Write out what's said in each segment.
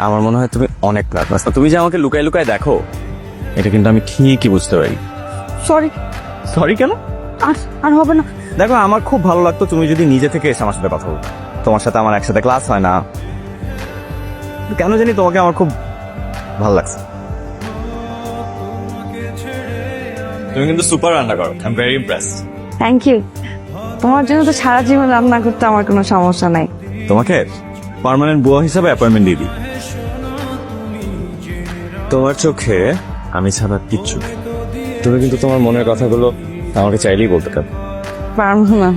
আমার মনে হয় তুমি অনেক নার্ভাস। তুমি যে আমাকে লুকায় লুকায় দেখো, এটা কিন্তু আমি ঠিকই বুঝতে পারি। সরি। সরি কেন? আর আর হবে না। দেখো, আমার খুব ভালো লাগতো তুমি যদি নিজে থেকে এসে আমার সাথে কথা বলতো। তোমার সাথে আমার একসাথে ক্লাস হয় না, কেন জানি তোমাকে আমার খুব ভালো লাগছে। তুমি কিন্তু সুপার রান্না করো, I am very impressed. Thank you. তোমার জন্য তো সারা জীবন রান্না করতে আমার কোনো সমস্যা নাই। তোমাকে পার্মানেন্ট বুয়া হিসাবে অ্যাপয়েন্টমেন্ট দিয়ে দিই। তোমার চোখে আমি ছাড়া কিচ্ছু নেই। তুমি কিন্তু তোমার মনের কথাগুলো আমাকে চাইলেই বলতে পারো। পারবো না।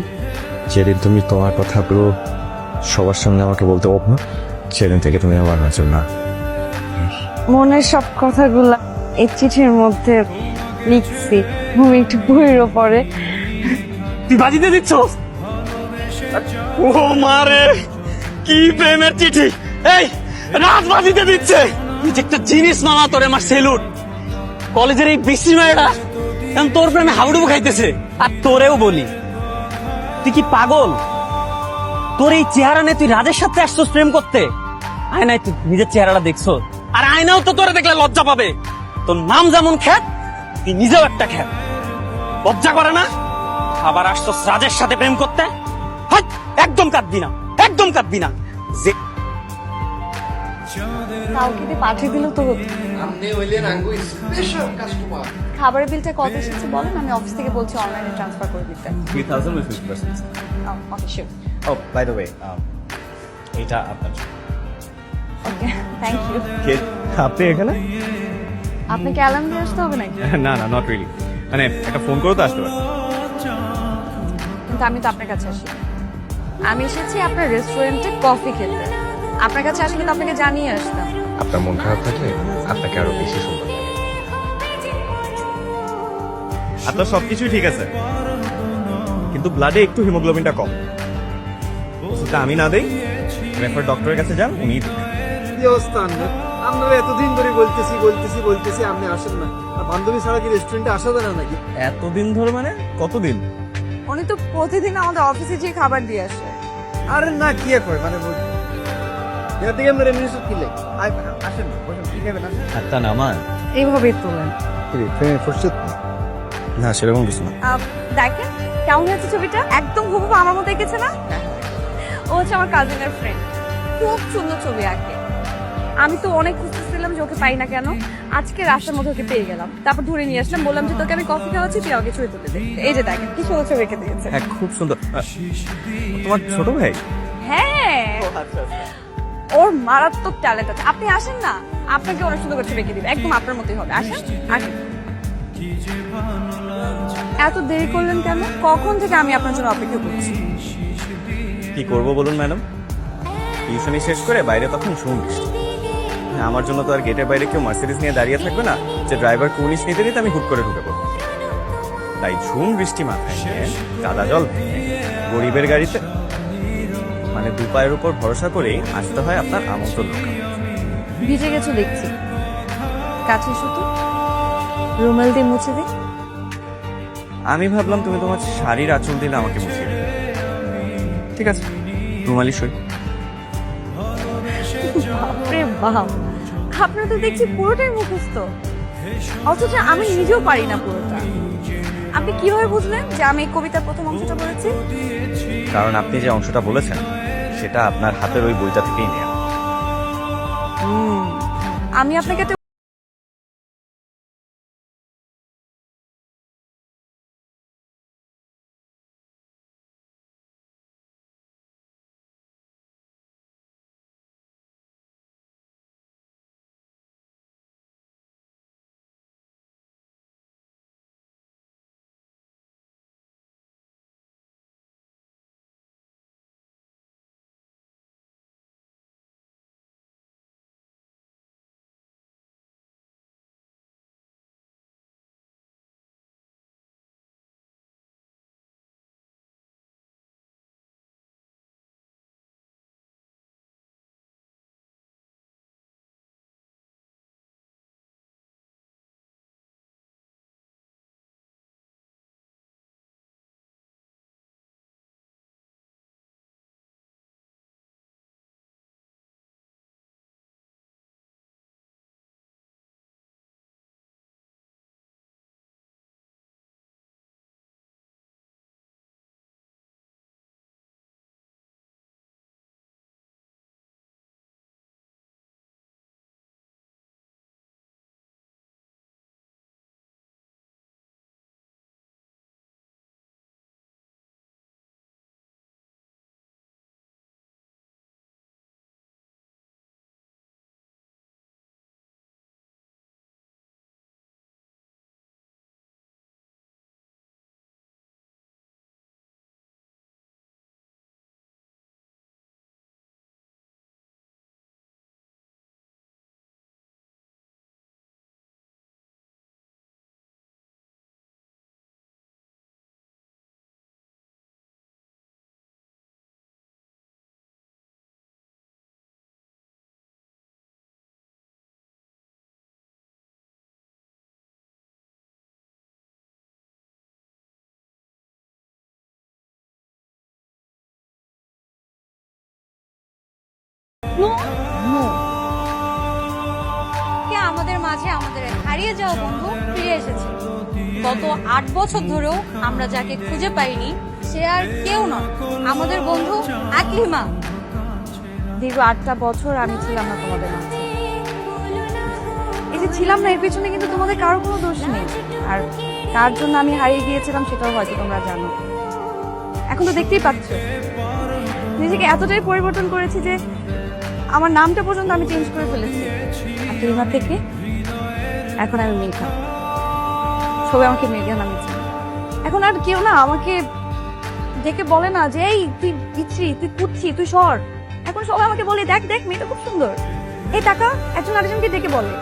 যেদিন তুমি তোমার কথাগুলো সবার সামনে আমাকে বলতে পারো না, সেদিন থেকে তুমি আমার নজর না। মনের সব কথাগুলা এই চিঠির মধ্যে লিখছি। তুমি একটু বইয়ের ওপরে তুই বাজিতে দিচ্ছ? ও মারে, কি প্রেমের চিঠি! এই রাত বাজিতে দিচ্ছে। তুই যে একটা জিনিস মামা, তোরে আমার সেলুট। কলেজের এই বিশ্রী মেয়েটা এখন তোর প্রেমে হাবুডুবু খাইতেছে। আর তোরেও বলি, তুই কি পাগল? তোর এই চেহারা নিয়ে তুই রাজের সাথে আসছিস প্রেম করতে? আয়নায় তুই নিজের চেহারাটা দেখছো, আর আয়নাও তো তোরে দেখলে লজ্জা পাবে। তোর নাম যেমন খ্যাত, তুই নিজেও একটা খ্যাত। লজ্জা করে না? আবার আসছিস রাজের সাথে প্রেম করতে? হাট! একদম কাঁদবি না, একদম কাঁদবি না। যে কাউকে দিয়ে পাঠিয়ে দিল তো। আপনি হইলেন আঙ্গু স্পেশাল কাস্টমার। খাবারের বিলটা কত এসেছে বলেন, আমি অফিস থেকে বলছি অনলাইনে ট্রান্সফার করে দিতে। 3000 with 50%. Okay sure. Oh, by the way, এটা আপনার জন্য। ওকে, থ্যাংক ইউ। কে আপনি এখানে? আপনাকে অ্যালার্ম দিয়ে আসতে হবে নাকি? না না, নট রিয়েলি। মানে একটা ফোন করে তো আসতে পারে। কিন্তু আমি তো আপনার কাছে আসি। আমি এসেছি আপনার রেস্টুরেন্টে কফি খেতে। আপনার কাছে আসলে কিন্তু আপনাকে জানিয়ে আসতাম। আপনার মন খারাপ থাকলে আপনাকে আরো বেশি সুন্দর লাগে। আপনার সবকিছুই ঠিক আছে, কিন্তু ব্লাডে একটু হিমোগ্লোবিনটা কম। ওষুধটা আমি না দেই, রেফার ডক্টরের কাছে যান, উনি কি অবস্থা আপনার? আপনারা এতদিন ধরে বলতেছি আপনি আসেন না। আর বান্ধবী ছাড়া কি রেস্টুরেন্টে আসা যায় না নাকি? এতদিন ধরে মানে কতদিন? উনি তো প্রতিদিন আমাদের অফিসে গিয়ে খাবার দিয়ে আসে। আরে না, কি আর করে মানে এর থেকে আমরা রেমিনেশন কি লাগে? আসেন না, বসেন, কি খাবেন? আসেন। হাতটা নামান। এইভাবেই তোলেন। ট্রেনে ফুরসত না। না, সেরকম কিছু না। দেখেন কেমন হয়েছে ছবিটা, একদম হুবহু আমার মতো এঁকেছে না? ও হচ্ছে আমার কাজিনের ফ্রেন্ড, খুব সুন্দর ছবি আঁকে। আমি তো অনেক খুঁজতেছিলাম যে ওকে পাই না কেন। আজকে রাস্তার মধ্যে ওকে পেয়ে গেলাম, তারপর ধরে নিয়ে আসলাম, বললাম যে তোকে আমি কফি খাওয়াচ্ছি, তুই আমাকে ছবি তুলে দে। এই যে দেখেন কি সুন্দর ছবি এঁকে দিয়েছে। হ্যাঁ, খুব সুন্দর। তোমার ছোট ভাই? হ্যাঁ, ওর মারাত্মক ট্যালেন্ট আছে। আপনি আসেন না, আপনাকে অনেক সুন্দর করে ছবি এঁকে দিবে, একদম আপনার মতোই হবে। আসেন আসেন। এত দেরি করলেন কেন? কখন থেকে আমি আপনার জন্য অপেক্ষা করছি। কি করবো বলুন ম্যাডাম, টিউশনি শেষ করে বাইরে তখন ঝুম বৃষ্টি। আমার জন্য তো আর গেটের বাইরে কেউ মার্সিডিজ নিয়ে দাঁড়িয়ে থাকবে না যে ড্রাইভার কুনিশ নিতে নিতে আমি হুট করে ঢুকে পড়বো। তাই ঝুম বৃষ্টি মাথায় নিয়ে কাদা জল ভেঙে গরিবের গাড়িতে মানে দু পায়ের উপর ভরসা করেই আসতে হয় আপনার আমন্ত্রণ লোক। ভিজে গেছো দেখছি, কাছে এসো তো, রুমাল দিয়ে মুছে দিই। আমি ভাবলাম তুমি তোমার শাড়ির আঁচল দিলে আমাকে মুছিয়ে দেবে। ঠিক আছে, রুমালি সই। বাপরে বাপ, আপনার তো দেখছি পুরোটাই মুখস্থ, অথচ আমি নিজেও পারি না পুরোটা। আপনি কিভাবে বুঝলেন যে আমি এই কবিতার প্রথম অংশটা বলেছি? কারণ আপনি যে অংশটা বলেছেন সেটা আপনার হাতের ওই বইটা থেকেই নেওয়া। আমি আপনাকে একটা কে আমাদের মাঝে আমাদের হারিয়ে যাওয়া বন্ধু ফিরে এসেছে। গত 8 বছর ধরেও আমরা যাকে খুঁজে পাইনি সে আর কেউ নয়, আমাদের বন্ধু আকলিমা। দীর্ঘ 8টা বছর আমি ছিলাম না তোমাদের মাঝে। এই যে ছিলাম না, এর পিছনে কিন্তু তোমাদের কারো কোনো দোষ নেই। আর কার জন্য আমি হারিয়ে গিয়েছিলাম সেটাও হয়তো তোমরা জানো। এখন তো দেখতেই পাচ্ছ নিজেকে এতটাই পরিবর্তন করেছি যে আমার নামটা পর্যন্ত আমি চেঞ্জ করে ফেলেছি। আকলিমা থেকে এখন আমি মেঘা। সবাই আমাকে মেঘা নামে চেনে। এখন আর কেউ না আমাকে ডেকে বলে না যে এই তুই বিচ্ছি, তুই কুচ্ছি, তুই সর। এখন সবাই আমাকে বলে দেখ দেখ মেয়েটা খুব সুন্দর, এই টাকা একজন আরেকজনকে ডেকে বলে।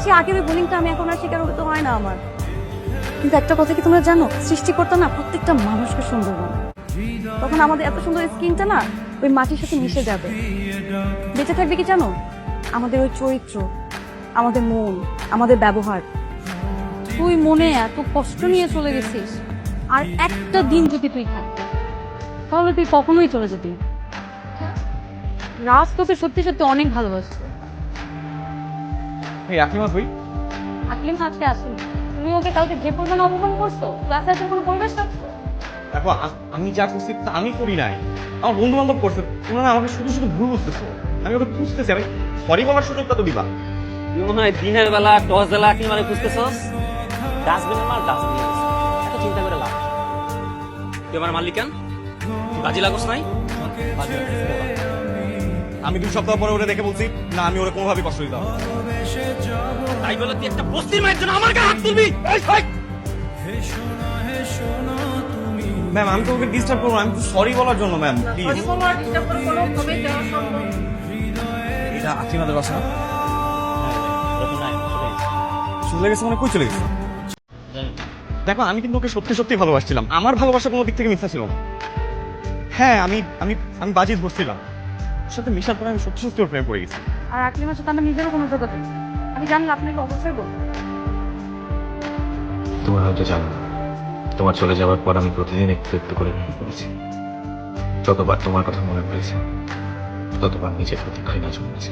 সে আগের ওই বুলিংটা আমি এখন আর শিকার হতে হয় না আমার। কিন্তু একটা কথা কি তোমরা জানো, সৃষ্টিকর্তা না প্রত্যেকটা মানুষকে সুন্দর বানায়। তখন আমাদের এত সুন্দর স্কিনটা না ওই মাটির সাথে মিশে যাবে। বেঁচে থাকবে কি জানো, আমাদের ওই চরিত্র, আমাদের মন, আমাদের ব্যবহার। তুই মনে এত কষ্ট নিয়ে চলে গেছিস, আর একটা দিন যদি তুই থাকতি তাহলে তুই কখনোই চলে যেতি না। রাজ তোকে সত্যি সত্যি অনেক ভালোবাসতো। এই আকলিমা তুই? আকলিম আজকে আসেনি, তুমি ওকে কালকে যে পরিমাণ অপমান করছো, ক্লাসে আসার কোনো পরিবেশ থাকতো? দেখো আমি যা করছি তা আমি করি নাই, আমার বন্ধু বান্ধব করছে। তোমরা আমাকে শুধু শুধু ভুল বুঝতেছো। আমি ওকে খুঁজতেছি, আমি সরি বলার সুযোগটা তো দিবা। তুই মনে হয় দিনের বেলা টস বেলা কি মানে খুঁজতেছস? ডাস্টবিনের মাল ডাস্টবিনে এত চিন্তা করে লাভ। তুই আমার মালিকান, তুই বাজি লাগোস নাই? বাজি লাগছিস বল। আমি 2 সপ্তাহ পরে ওরে দেখে বলছি না, আমি ওরে কোনোভাবেই কষ্ট দিতাম না। তাই বলে তুই একটা বস্তির মায়ের জন্য আমার গায়ে হাত তুলবি? এই ভাই! ম্যাম আমি তো ওকে ডিস্টার্ব করবো না, আমি তো সরি বলার জন্য ম্যাম প্লিজ। এটা আকলিমাদের বাসা? এরকম নাই, চলে গেছে। চলে গেছে মানে কই চলে গেছে? দেখো আমি কিন্তু ওকে সত্যি সত্যি ভালোবাসছিলাম, আমার ভালোবাসা কোনো দিক থেকে মিথ্যা ছিল না। হ্যাঁ আমি আমি আমি বাজি ধরছিলাম, ওর সাথে মিশার পরে আমি সত্যি সত্যি ওর প্রেমে পড়ে গেছি। আর আকলিমার সাথে আমার নিজেরও কোনো যোগাযোগ নেই। আমি জানলে আপনাকে অবশ্যই বলবো। তোমার হয়তো জানো না, তোমার চলে যাওয়ার পর আমি প্রতিদিন একটু একটু করে ভেঙে পড়েছি। যতবার তোমার কথা মনে পড়েছে ততবার নিজের প্রতি ঘৃণা জন্মেছে।